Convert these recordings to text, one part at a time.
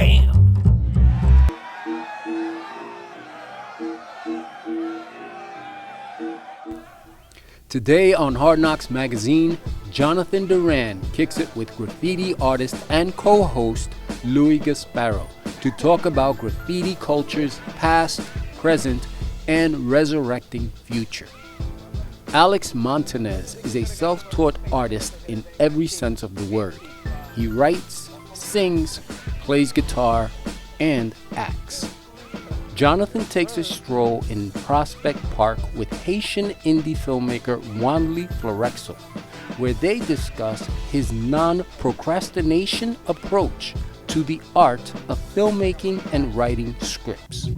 Bam! Today on Hard Knocks Magazine, Jonathan Duran kicks it with graffiti artist and co-host Louis Gasparo to talk about graffiti culture's past, present, and resurrecting future. Alex Montanez is a self-taught artist in every sense of the word. He writes, sings, plays guitar, and acts. Jonathan takes a stroll in Prospect Park with Haitian indie filmmaker Wanli Florexo, where they discuss his non-procrastination approach to the art of filmmaking and writing scripts.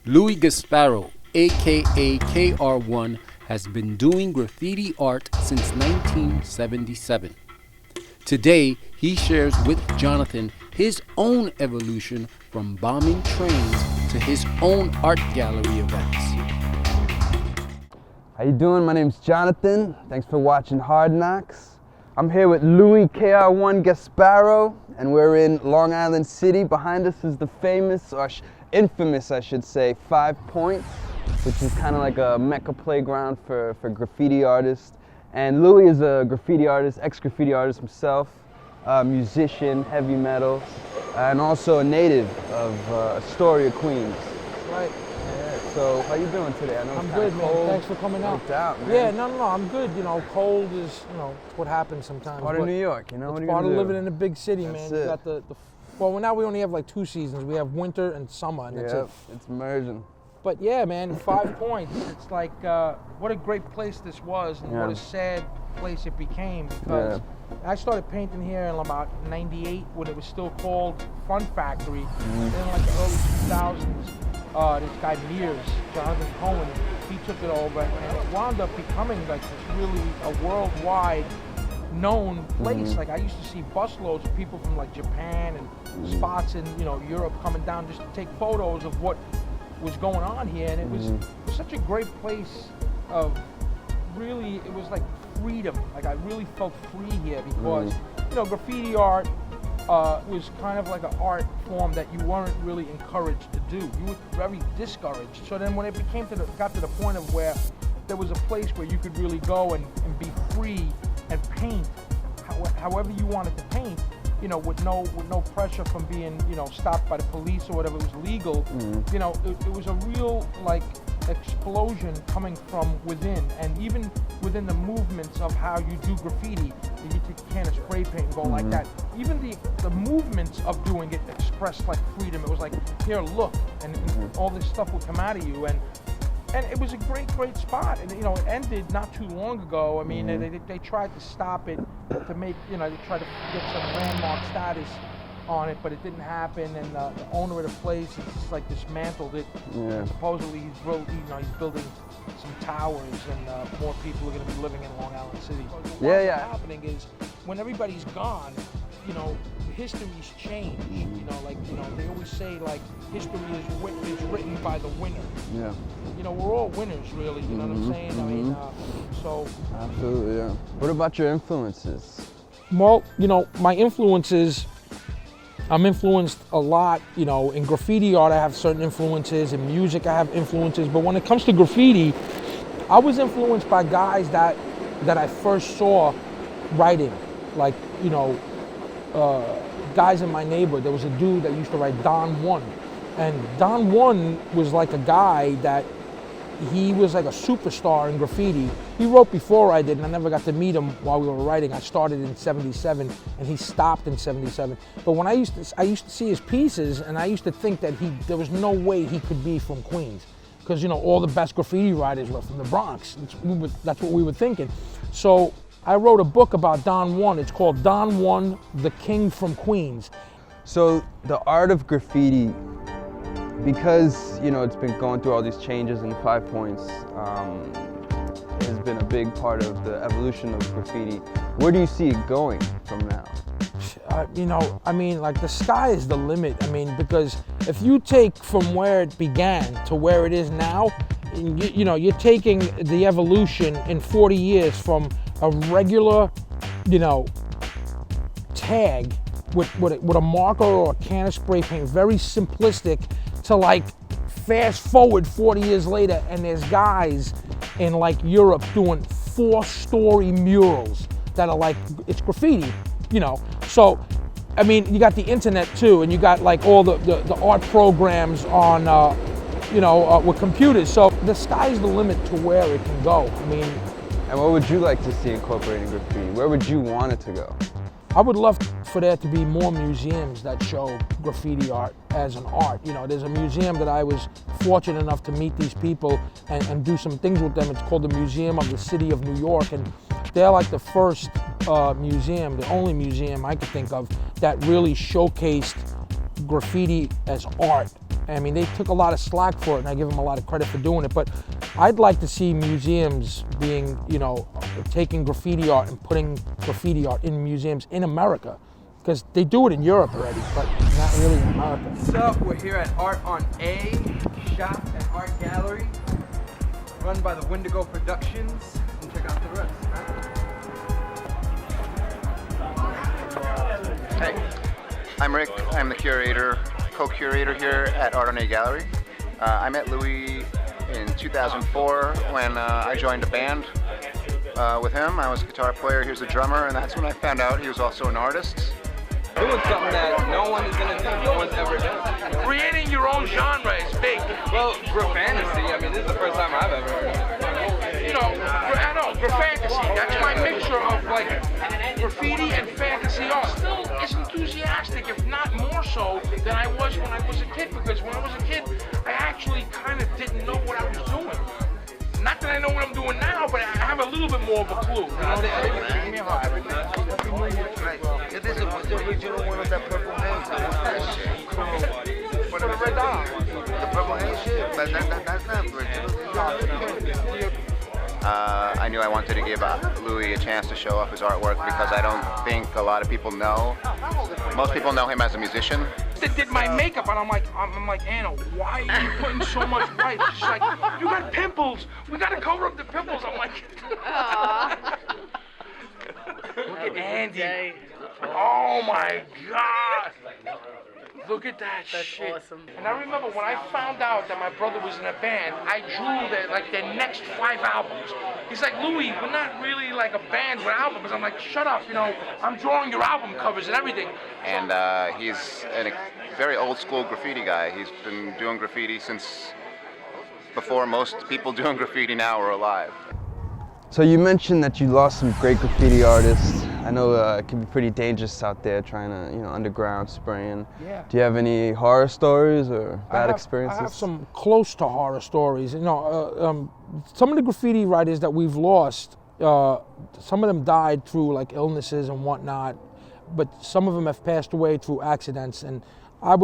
Louis Gasparo, aka KR1, has been doing graffiti art since 1977. Today, he shares with Jonathan his own evolution from bombing trains to his own art gallery events. How you doing? My name's Jonathan. Thanks for watching Hard Knocks. I'm here with Louis KR1 Gasparo, and we're in Long Island City. Behind us is the famous, or infamous, I should say, 5 Points, which is kind of like a mecca playground for graffiti artists. And Louis is a graffiti artist, ex-graffiti artist himself, musician, heavy metal, and also a native of Astoria, Queens. Right. Yeah, so how you doing today? I know I'm it's good, cold. man. Thanks for coming out. No doubt, man. Yeah, no, I'm good. You know, cold is, it's what happens sometimes. Part of New York, you know? What are It's you part gonna of do? living in a big city, That's man. it. You got well, now we only have like 2 seasons. We have winter and summer, and that's Yep, it. it's merging. But yeah, man, 5 Points. It's like, what a great place this was, and what a sad place it became, because I started painting here in about '98 when it was still called Fun Factory. Then in like the early 2000s, this guy Mears, Jonathan Cohen, he took it over, and it wound up becoming like this really a worldwide known place. Like I used to see busloads of people from like Japan and spots in Europe coming down just to take photos of what was going on here, and it was such a great place of really, it was like freedom. Like I really felt free here because graffiti art was kind of like an art form that you weren't really encouraged to do. You were very discouraged. So then when it got to the point of where there was a place where you could really go and be free and paint however you wanted to paint, with no pressure from being, stopped by the police or whatever, it was legal. It was a real like explosion coming from within, and even within the movements of how you do graffiti. You take a can of spray paint and go like that. Even the movements of doing it expressed like freedom. It was like, here, look, and all this stuff would come out of you, and it was a great spot. And it ended not too long ago. I mean, they tried to stop it to make, they tried to get some landmark status on it, but it didn't happen. And the owner of the place has just like dismantled it. And supposedly he's building some towers, and more people are going to be living in Long Island City. So what's happening is when everybody's gone, history's changed. They always say like history is written by the winner. Yeah. We're all winners, really. You know what I'm saying? I mean, so. Absolutely, yeah. What about your influences? Well, my influences, I'm influenced a lot, in graffiti art I have certain influences, in music I have influences, but when it comes to graffiti, I was influenced by guys that I first saw writing, like, guys in my neighborhood. There was a dude that used to write Don One, and Don One was like a guy that he was like a superstar in graffiti. He wrote before I did, and I never got to meet him while we were writing. I started in '77, and he stopped in '77. But when I used to see his pieces, and I used to think that there was no way he could be from Queens. because all the best graffiti writers were from the Bronx. That's what we were thinking. So I wrote a book about Don Juan. It's called Don Juan, the King from Queens. So the art of graffiti, because it's been going through all these changes in 5 Points, has been a big part of the evolution of graffiti. Where do you see it going from now? The sky is the limit. Because if you take from where it began to where it is now, you're taking the evolution in 40 years from a regular, tag with a marker or a can of spray paint, very simplistic, to like fast forward 40 years later, and there's guys in like Europe doing 4-story murals that are like, it's graffiti, So, you got the internet too, and you got like all the art programs on, with computers. So the sky's the limit to where it can go. And what would you like to see incorporating graffiti? Where would you want it to go? I would love for there to be more museums that show graffiti art as an art. There's a museum that I was fortunate enough to meet these people and do some things with them. It's called the Museum of the City of New York, and they're like the first museum, the only museum I could think of that really showcased graffiti as art. They took a lot of slack for it, and I give them a lot of credit for doing it, but I'd like to see museums being, taking graffiti art and putting graffiti art in museums in America, because they do it in Europe already, but not really in America. What's up? We're here at Art on A, shop and art gallery, run by the Wendigo Productions, and check out the rest. Hey, I'm Rick. I'm the curator, co-curator here at Art on A Gallery. I met Louis in 2004 when I joined a band with him. I was a guitar player, he was a drummer, and that's when I found out he was also an artist. Doing something that no one is going to do, no one's ever done. Creating your own genre is big. Well, for fantasy, this is the first time I've ever heard of it. For fantasy, that's my mixture of like graffiti and fantasy art. Still as enthusiastic, if not more so, than I was when I was a kid, because when I was a kid, I actually kind of didn't know what I was doing. Not that I know what I'm doing now, but I have a little bit more of a clue. Give me a heart. This is the original one with that purple hair. That shit. For the red dot. The purple hair shit? But that's not original. I knew I wanted to give Louis a chance to show off his artwork because I don't think a lot of people know. Most people know him as a musician. They did my makeup, and I'm like, Anna, why are you putting so much white? She's like, you got pimples. We gotta cover up the pimples. I'm like, look at Andy. Oh my God. Look at that shit. That's awesome. And I remember when I found out that my brother was in a band, I drew their next 5 albums. He's like, Louis, we're not really like a band with albums. I'm like, shut up, I'm drawing your album covers and everything. And he's a very old school graffiti guy. He's been doing graffiti since before most people doing graffiti now are alive. So you mentioned that you lost some great graffiti artists. I know it can be pretty dangerous out there trying to, underground spraying. Yeah. Do you have any horror stories or bad experiences? I have some close to horror stories. Some of the graffiti writers that we've lost, some of them died through like illnesses and whatnot, but some of them have passed away through accidents. And I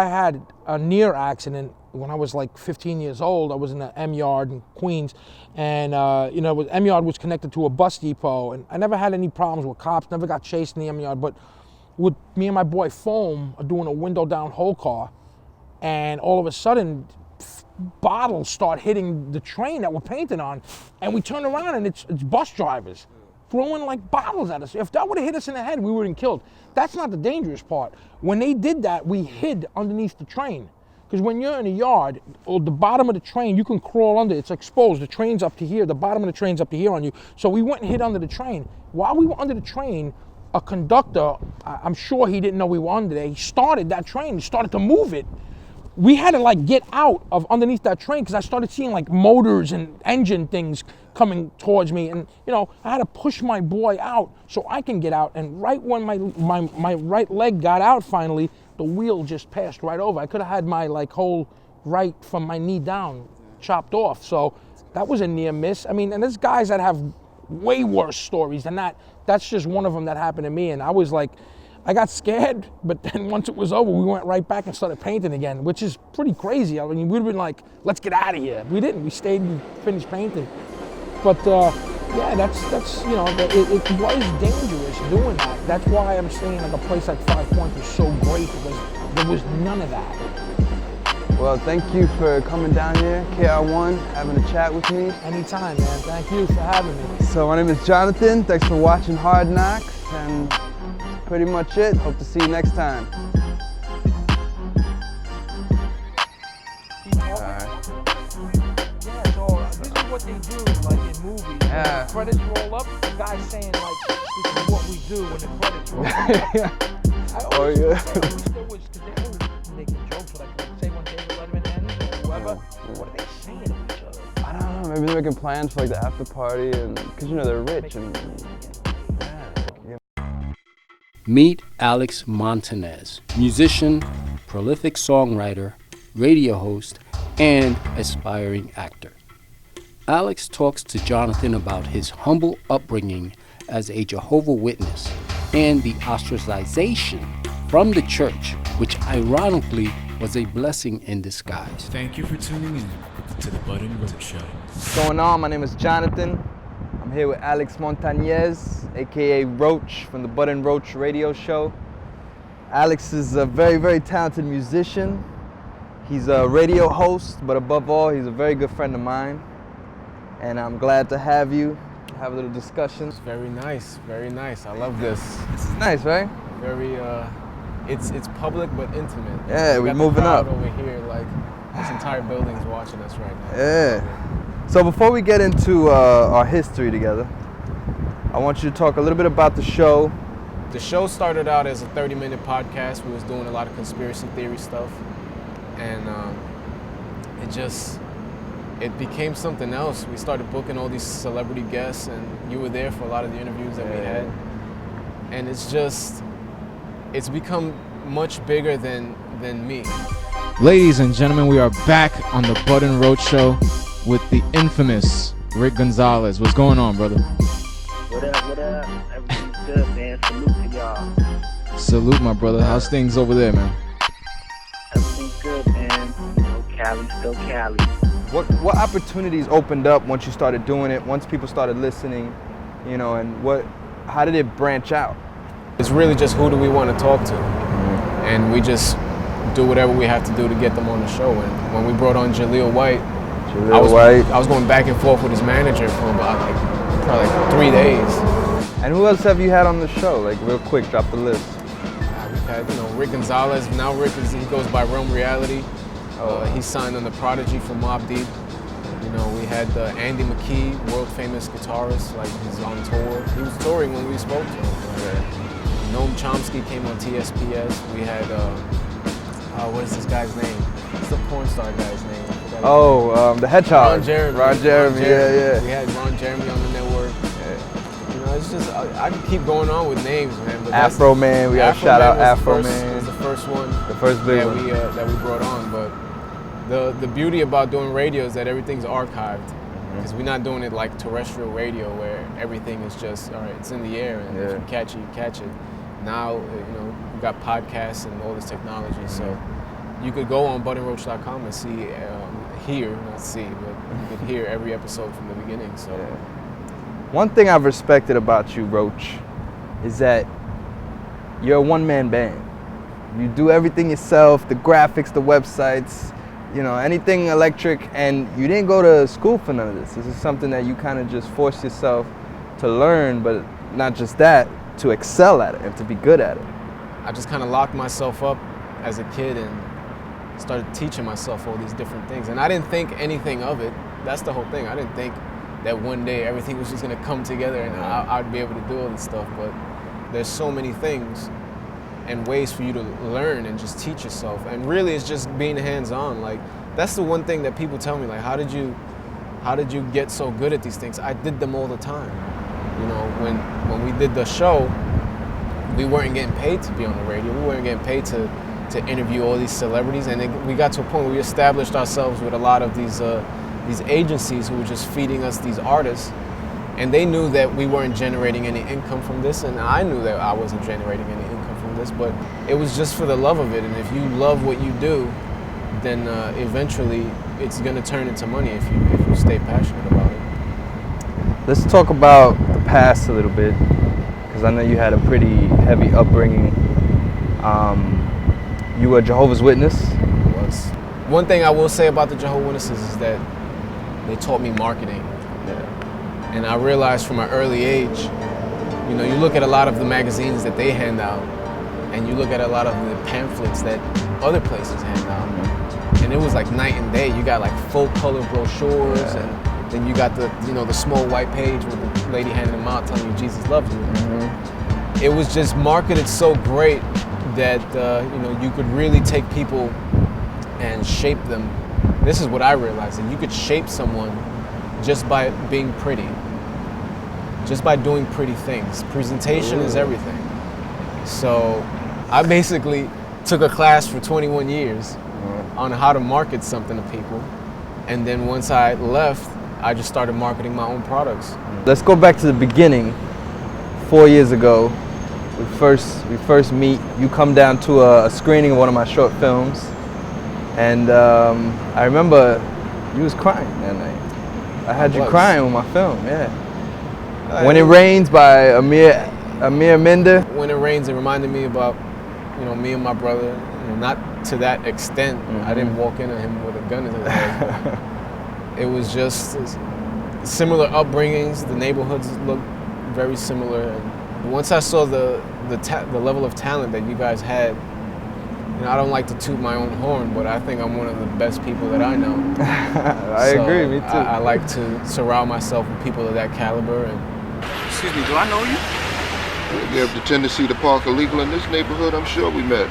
had a near accident when I was like 15 years old. I was in the M Yard in Queens, and M Yard was connected to a bus depot, and I never had any problems with cops, never got chased in the M Yard, but with me and my boy Foam are doing a window down whole car, and all of a sudden bottles start hitting the train that we're painting on, and we turn around and it's bus drivers throwing like bottles at us. If that would have hit us in the head, we would have been killed. That's not the dangerous part. When they did that, we hid underneath the train. Because when you're in a yard, or the bottom of the train, you can crawl under. It's exposed. The train's up to here. The bottom of the train's up to here on you. So we went and hid under the train. While we were under the train, a conductor, I'm sure he didn't know we were under there, he started that train. He started to move it. We had to like get out of underneath that train because I started seeing like motors and engine things coming towards me, and I had to push my boy out so I can get out. And right when my right leg got out finally, the wheel just passed right over. I could have had my like whole right from my knee down chopped off. So that was a near miss. I mean, and there's guys that have way worse stories than that. That's just one of them that happened to me. And I was like, I got scared, but then once it was over, we went right back and started painting again, which is pretty crazy. I mean, we'd have been like, let's get out of here. We didn't. We stayed and finished painting. But yeah, that's you know, it was dangerous doing that. That's why I'm saying like a place like 5 Points was so great, because there was none of that. Well, thank you for coming down here, KR1, having a chat with me. Anytime, man. Thank you for having me. So my name is Jonathan. Thanks for watching Hard Knocks, and that's pretty much it. Hope to see you next time. What they do, like in movies, when the credits roll up, the guy's saying like, this is what we do when the credits roll up. I always wish there was, because they always making jokes, like say when David Letterman ends or whoever, what are they saying to each other? I don't know, maybe they're making plans for like the after party, and because you know they're rich and Meet Alex Montanez, musician, prolific songwriter, radio host, and aspiring actor. Alex talks to Jonathan about his humble upbringing as a Jehovah's Witness and the ostracization from the church, which ironically was a blessing in disguise. Thank you for tuning in to the Button Roach Show. What's going on? My name is Jonathan. I'm here with Alex Montanez, aka Roach from the Button Roach radio show. Alex is a very, very talented musician. He's a radio host, but above all, he's a very good friend of mine. And I'm glad to have you, have a little discussion. It's very nice, very nice. I love this. This is nice, right? Very, it's public but intimate. Yeah, we're got moving the crowd up. over here, like this entire building's watching us right now. Yeah. So before we get into our history together, I want you to talk a little bit about the show. The show started out as a 30-minute podcast. We was doing a lot of conspiracy theory stuff, and it became something else. We started booking all these celebrity guests, and you were there for a lot of the interviews that we had. And it's become much bigger than me. Ladies and gentlemen, we are back on the Button Roach Show with the infamous Rick Gonzalez. What's going on, brother? What up, what up? Everything's good, man. Salute to y'all. Salute, my brother. How's things over there, man? Everything's good, man. You know, Cali, still Cali. What opportunities opened up once you started doing it, once people started listening, you know, and how did it branch out? It's really just who do we want to talk to? And we just do whatever we have to do to get them on the show. And when we brought on Jaleel White, I was going back and forth with his manager for about probably 3 days. And who else have you had on the show? Like real quick, drop the list. We've had, Rick Gonzalez. Now he goes by Realm Reality. He signed on the Prodigy for Mobb Deep. We had Andy McKee, world famous guitarist, like he's on tour. He was touring when we spoke to him. Noam Chomsky came on TSPS. We had, what is this guy's name? What's the porn star guy's name? The Hedgehog. Ron Jeremy. Ron Jeremy, yeah. We had Ron Jeremy on the network. Yeah. It's just, I can keep going on with names, man. But Afro Man, we gotta shout out Afro Man. Was the first one. The first big one. That we brought on, but the beauty about doing radio is that everything's archived, because we're not doing it like terrestrial radio where everything is just, all right, it's in the air, and if you catch it, you catch it. Now, we got podcasts and all this technology, so you could go on buttonroach.com and see, but you could hear every episode from the beginning. So, one thing I've respected about you, Roach, is that you're a one-man band. You do everything yourself, the graphics, the websites, anything electric, and you didn't go to school for none of this. This is something that you kind of just forced yourself to learn, but not just that, to excel at it and to be good at it. I just kind of locked myself up as a kid and started teaching myself all these different things. And I didn't think anything of it. That's the whole thing. I didn't think that one day everything was just going to come together and I'd be able to do all this stuff. But there's so many things and ways for you to learn and just teach yourself. And really it's just being hands-on. Like, that's the one thing that people tell me, like, how did you get so good at these things? I did them all the time. When we did the show, we weren't getting paid to be on the radio. We weren't getting paid to interview all these celebrities. And we got to a point where we established ourselves with a lot of these these agencies who were just feeding us these artists, and they knew that we weren't generating any income from this, and I knew that I wasn't generating any income from this, but it was just for the love of it. And if you love what you do, then eventually it's going to turn into money if you stay passionate about it. Let's talk about the past a little bit, because I know you had a pretty heavy upbringing. You were a Jehovah's Witness. Was. One thing I will say about the Jehovah's Witnesses is that they taught me marketing. Yeah. And I realized from an early age, you know, you look at a lot of the magazines that they hand out, and you look at a lot of the pamphlets that other places hand out, and it was like night and day. You got like full color brochures, and then you got the, you know, the small white page with the lady handing them out telling you Jesus loves you. It was just marketed so great that you know, you could really take people and shape them. This is what I realized, that you could shape someone just by being pretty, just by doing pretty things. Presentation is everything. So I basically took a class for 21 years on how to market something to people, and then once I left, I just started marketing my own products. Let's go back to the beginning. 4 years ago, we first meet. You come down to a screening of one of my short films, and I remember you was crying that night. I had you crying with my film, yeah. When It Rains by Amir Minder. When It Rains, it reminded me about, you know, me and my brother. You know, not to that extent. I didn't walk into him with a gun in his head. It was just similar upbringings. The neighborhoods looked very similar. And once I saw the level of talent that you guys had, you know, I don't like to toot my own horn, but I think I'm one of the best people that I know. I agree, me too. I like to surround myself with people of that caliber. And excuse me, do I know you? You have the tendency to park illegal in this neighborhood, I'm sure we met.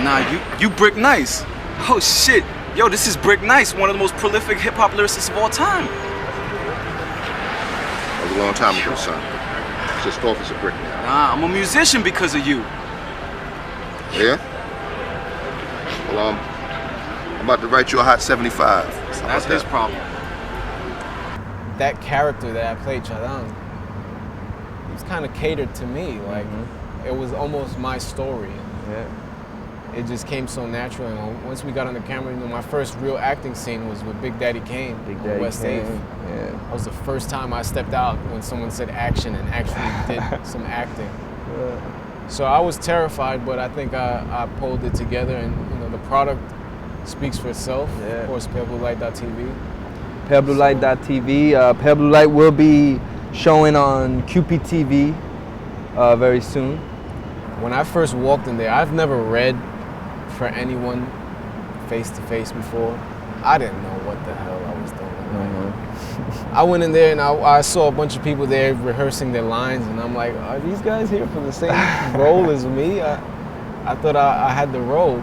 Nah, you Brick Nice. Oh shit, yo, this is Brick Nice, one of the most prolific hip-hop lyricists of all time. That was a long time ago, son. It's just Officer Brick now. Nah, I'm a musician because of you. Yeah? Well, I'm about to write you a hot 75. That's his problem. That character that I played, Chadan, it was kind of catered to me. Like, it was almost my story. Yeah. It just came so natural. And once we got on the camera, you know, my first real acting scene was with Big Daddy Kane on West 8th. Yeah. That was the first time I stepped out when someone said action and actually did some acting. Yeah. So I was terrified, but I think I pulled it together, and you know, the product speaks for itself. Yeah. Of course, PaleBlueLight.tv. PaleBlueLight.tv. Pale Blue Light will be showing on QPTV very soon. When I first walked in there, I've never read for anyone face to face before. I didn't know what the hell I was doing. I went in there and I saw a bunch of people there rehearsing their lines, and I'm like, are these guys here for the same role as me? I thought I had the role.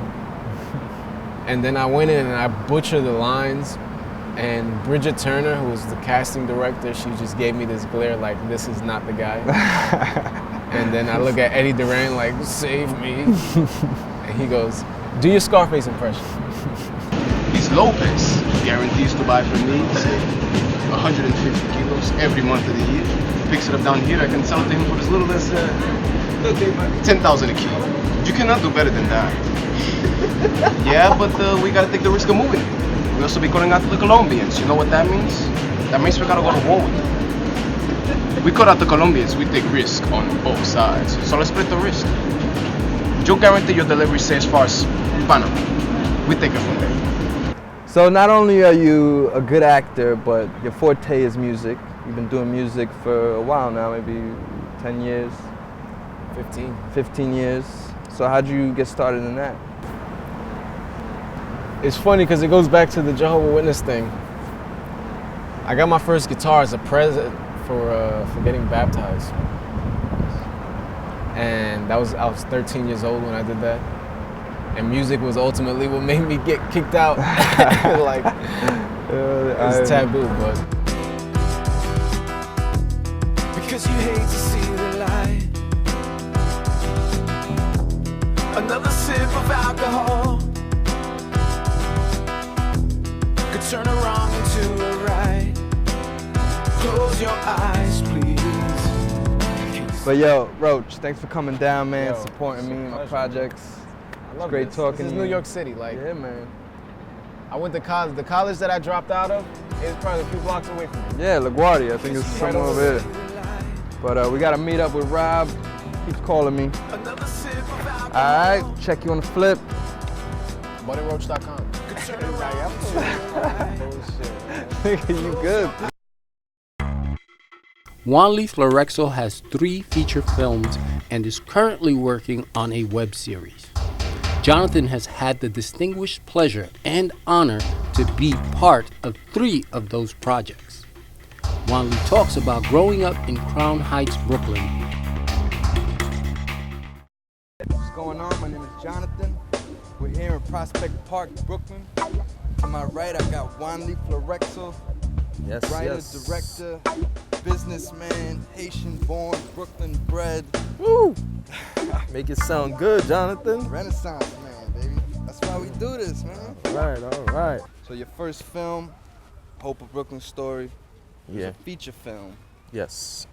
And then I went in and I butchered the lines, and Bridget Turner, who was the casting director, she just gave me this glare like, this is not the guy. And then I look at Eddie Duran like, save me. And he goes, do your Scarface impression. He's Lopez, guarantees to buy from me, say, 150 kilos every month of the year. Picks it up down here, I can sell it to him for as little as 10,000 a kilo. You cannot do better than that. Yeah, but we gotta take the risk of moving. We also be going out to the Colombians. You know what that means? That means we gotta go to war with them. We cut out the Colombians, we take risk on both sides. So let's split the risk. You'll guarantee your delivery stay as far as Panama. We take it from there. So not only are you a good actor, but your forte is music. You've been doing music for a while now, maybe 10 years? 15 years. So how'd you get started in that? It's funny because it goes back to the Jehovah's Witness thing. I got my first guitar as a present for getting baptized. And I was 13 years old when I did that. And music was ultimately what made me get kicked out. Like, it's taboo, but. Because you hate to see the light. Another sip of alcohol could turn a wrong into a right. But yo, Roach, thanks for coming down, man, Yo, supporting me, my pleasure, projects. I love great this. talking This is to New you. York City. Like, Yeah, man. I went to college. The college that I dropped out of is probably a few blocks away from me. Yeah, LaGuardia, I think it's Right somewhere over over here. But we gotta meet up with Rob. Keeps calling me. All right, check you on the flip. ButtonRoach.com. You good? Wanley Florexo has 3 feature films and is currently working on a web series. Jonathan has had the distinguished pleasure and honor to be part of 3 of those projects. Wanley talks about growing up in Crown Heights, Brooklyn. What's going on? My name is Jonathan. We're here in Prospect Park, Brooklyn. To my right, I got Wanley Florexo. Yes, Writer, yes. director, businessman, Haitian-born, Brooklyn-bred. Woo! Make it sound good, Jonathan. Renaissance man, baby. That's why we do this, man. All right. So your first film, Hope of Brooklyn Story, was Yeah. a feature film. Yes.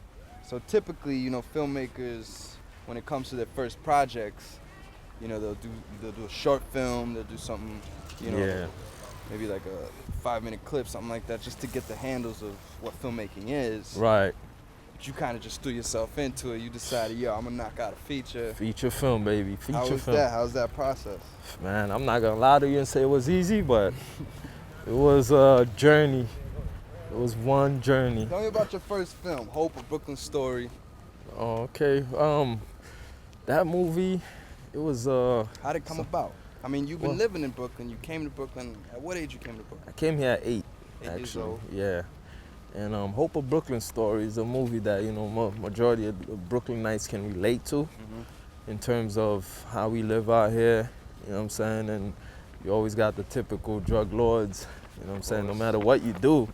So typically, you know, filmmakers, when it comes to their first projects, you know, they'll do a short film, they'll do something, you know, Yeah. maybe like a 5-minute clip, something like that, just to get the handles of what filmmaking is. Right. But you kind of just threw yourself into it. You decided, yo, I'm gonna knock out a feature. Feature film, baby. Feature How was film. that? How's that process? Man, I'm not gonna lie to you and say it was easy, but it was a journey. It was one journey. Tell me about your first film, Hope of Brooklyn Story. Okay. That movie, it was How'd it come about? I mean, you've been living in Brooklyn. You came to Brooklyn. At what age you came to Brooklyn? I came here at 8, 8 years actually. old. Yeah. And Hope of Brooklyn Story is a movie that, you know, majority of the Brooklynites can relate to in terms of how we live out here, you know what I'm saying? And you always got the typical drug lords, you know what I'm saying? No matter what you do,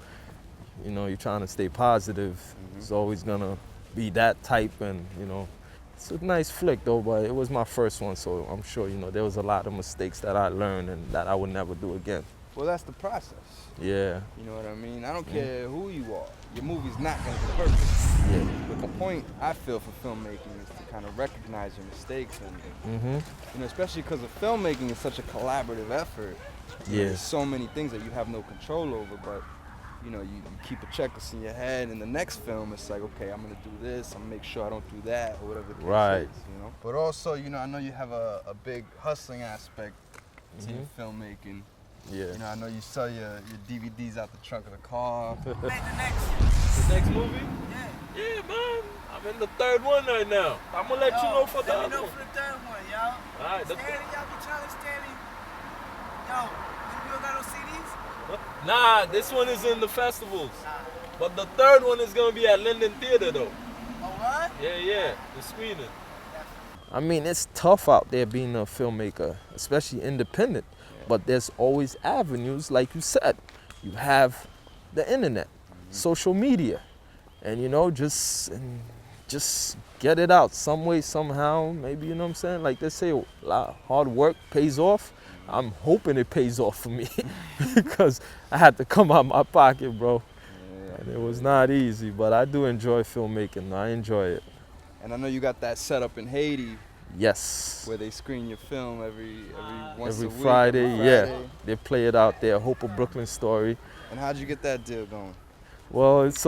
you know, you're trying to stay positive. It's always gonna be that type, and, you know, it's a nice flick though, but it was my first one, so I'm sure, you know, there was a lot of mistakes that I learned and that I would never do again. Well, that's the process. Yeah. You know what I mean? I don't care who you are. Your movie's not going to be perfect. Yeah. But the point I feel for filmmaking is to kind of recognize your mistakes and, you know, especially because of filmmaking is such a collaborative effort. You know, Yeah. there's so many things that you have no control over, but you know, you keep a checklist in your head, and the next film it's like, okay, I'm gonna do this, I'm gonna make sure I don't do that, or whatever the case Right. is, you know. But also, you know, I know you have a big hustling aspect to your filmmaking. Yeah. You know, I know you sell your DVDs out the trunk of the car. The next movie? Yeah, man. I'm in the 3rd one right now. I'm gonna let you know for the Let me other know one. for the 3rd one, y'all. All right. Stanley, y'all be trying to Stanley. Yo, you don't got no CDs? Nah, this one is in the festivals. But the 3rd one is gonna be at Linden Theater though. Oh, what? Yeah, the screening. I mean, it's tough out there being a filmmaker, especially independent. But there's always avenues, like you said. You have the internet, social media, and, you know, just get it out some way, somehow. Maybe, you know what I'm saying? Like they say, a lot of hard work pays off. I'm hoping it pays off for me because I had to come out my pocket, bro. And it was not easy, but I do enjoy filmmaking. I enjoy it. And I know you got that set up in Haiti. Yes. Where they screen your film every once a week. Friday, yeah. They play it out there, Hope of Brooklyn Story. And how'd you get that deal going? Well, it's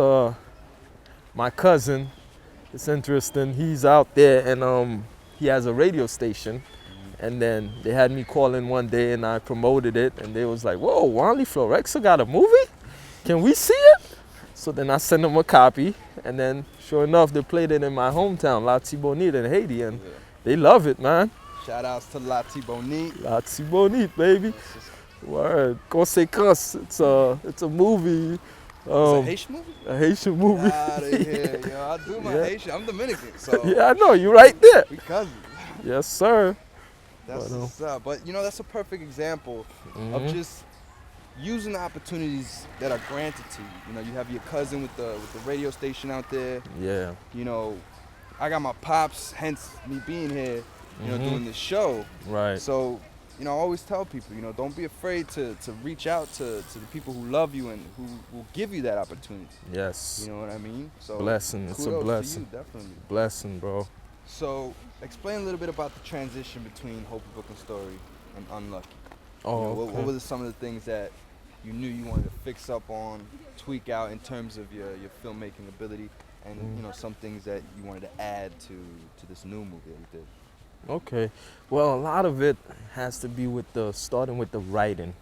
my cousin. It's interesting. He's out there and he has a radio station. And then they had me call in one day and I promoted it. And they was like, whoa, Wanley Florexo got a movie? Can we see it? So then I sent them a copy. And then sure enough, they played it in my hometown, La Tibonite in Haiti. And they love it, man. Shout outs to La Tibonite. La Tibonite, baby. Word. Conséquence. It's a movie. It's a Haitian movie? A Haitian movie. Out of here, yo. I do my Haitian. I'm Dominican, so. Yeah, I know. You're right there. We cousins. Yes, sir. That's what's up. But, you know, that's a perfect example of just using the opportunities that are granted to you. You know, you have your cousin with the radio station out there. Yeah. You know, I got my pops, hence me being here, you know, doing this show. Right. So you know, I always tell people, you know, don't be afraid to reach out to the people who love you and who will give you that opportunity. Yes. You know what I mean? So blessing. It's a blessing. To you, definitely. Blessing, bro. So explain a little bit about the transition between Hope of Brooklyn Story and Unlucky. Oh, you know, okay. what were some of the things that you knew you wanted to fix up on, tweak out in terms of your filmmaking ability, and you know, some things that you wanted to add to this new movie that you did? Okay, well, a lot of it has to be with starting with the writing.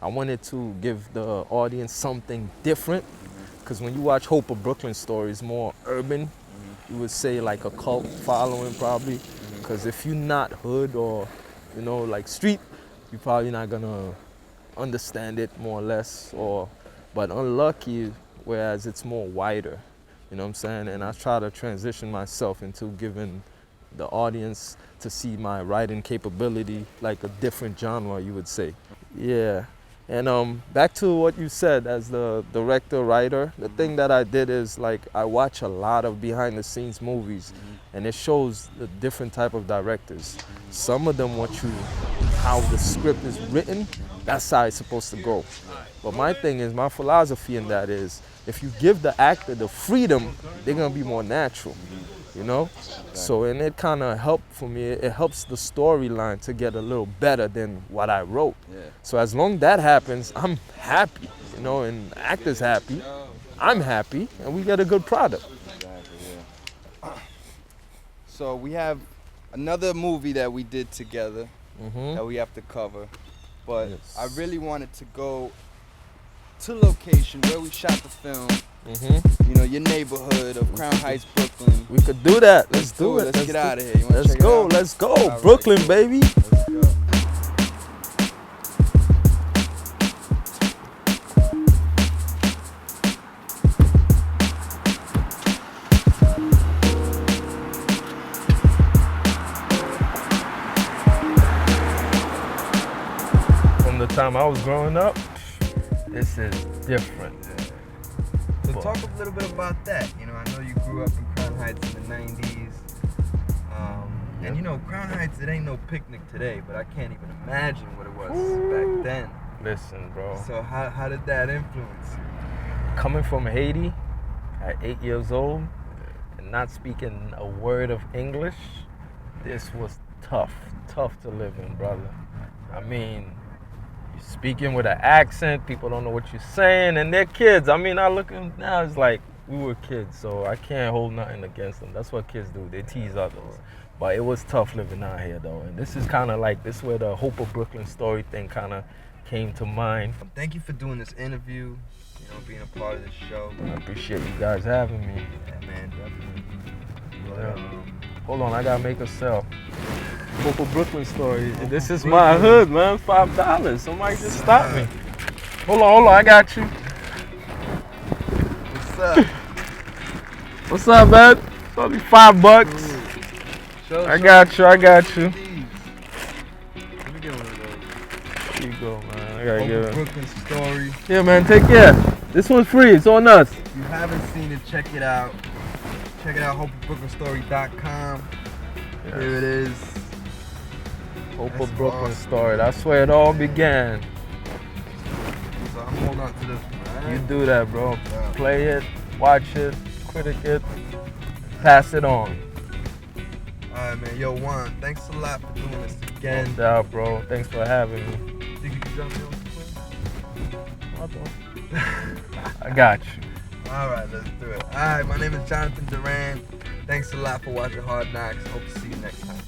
I wanted to give the audience something different, because when you watch Hope of Brooklyn Story, it's more urban. You would say like a cult following probably, because if you're not hood or, you know, like street, you're probably not gonna understand it more or less. But Unlucky, whereas it's more wider, you know what I'm saying? And I try to transition myself into giving the audience to see my writing capability, like a different genre, you would say. Yeah. And back to what you said as the director, writer, the thing that I did is, like, I watch a lot of behind the scenes movies, and it shows the different type of directors. Some of them want you, how the script is written, that's how it's supposed to go. But my thing is, my philosophy in that is, if you give the actor the freedom, they're gonna be more natural, you know? So, and it kind of helped for me, it helps the storyline to get a little better than what I wrote. So as long as that happens, I'm happy, you know, and the actor's happy, I'm happy, and we get a good product. So we have another movie that we did together that we have to cover, but I really wanted to go to location where we shot the film. You know, your neighborhood of Crown Heights, Brooklyn. We could do that. Let's do it. Let's get out of here. You wanna let's check it go. out? Let's go. All Brooklyn, right, baby. Let's go. From the time I was growing up, this is different. So talk a little bit about that. You know, I know you grew up in Crown Heights in the 90s. And you know, Crown Heights, it ain't no picnic today, but I can't even imagine what it was back then. Listen, bro. So how did that influence you? Coming from Haiti at 8 years old and not speaking a word of English, this was tough to live in, brother. I mean, you're speaking with an accent, people don't know what you're saying, and they're kids. I mean, I look at them now, it's like we were kids, so I can't hold nothing against them. That's what kids do, they tease others. But it was tough living out here, though, and this is kind of like, this is where the Hope of Brooklyn Story thing kind of came to mind. Thank you for doing this interview, you know, being a part of this show. I appreciate you guys having me. Yeah, man, definitely. Yeah. Hold on, I gotta make a sell. Hope of Brooklyn Story. This is my hood, man. $5. Somebody just stop me. Hold on, I got you. What's up? What's up, man? It's only $5. I got you. Let me get one of those. Here you go, man. I gotta give it. Brooklyn Story. Yeah, man, take care. This one's free. It's on us. If you haven't seen it, check it out. Check it out, hopeofbrooklynstory.com. Yes. Here it is. Hope of Brooklyn Story. That's where it all began. So I'm holding on to this one, right? You do that, bro. Play it, watch it, critic it, pass it on. Alright, man. Yo, Juan, thanks a lot for doing this again. No doubt, bro. Thanks for having me. Think you can jump me on the plane? I got you. Alright, let's do it. Alright, my name is Jonathan Duran. Thanks a lot for watching Hard Knocks. Hope to see you next time.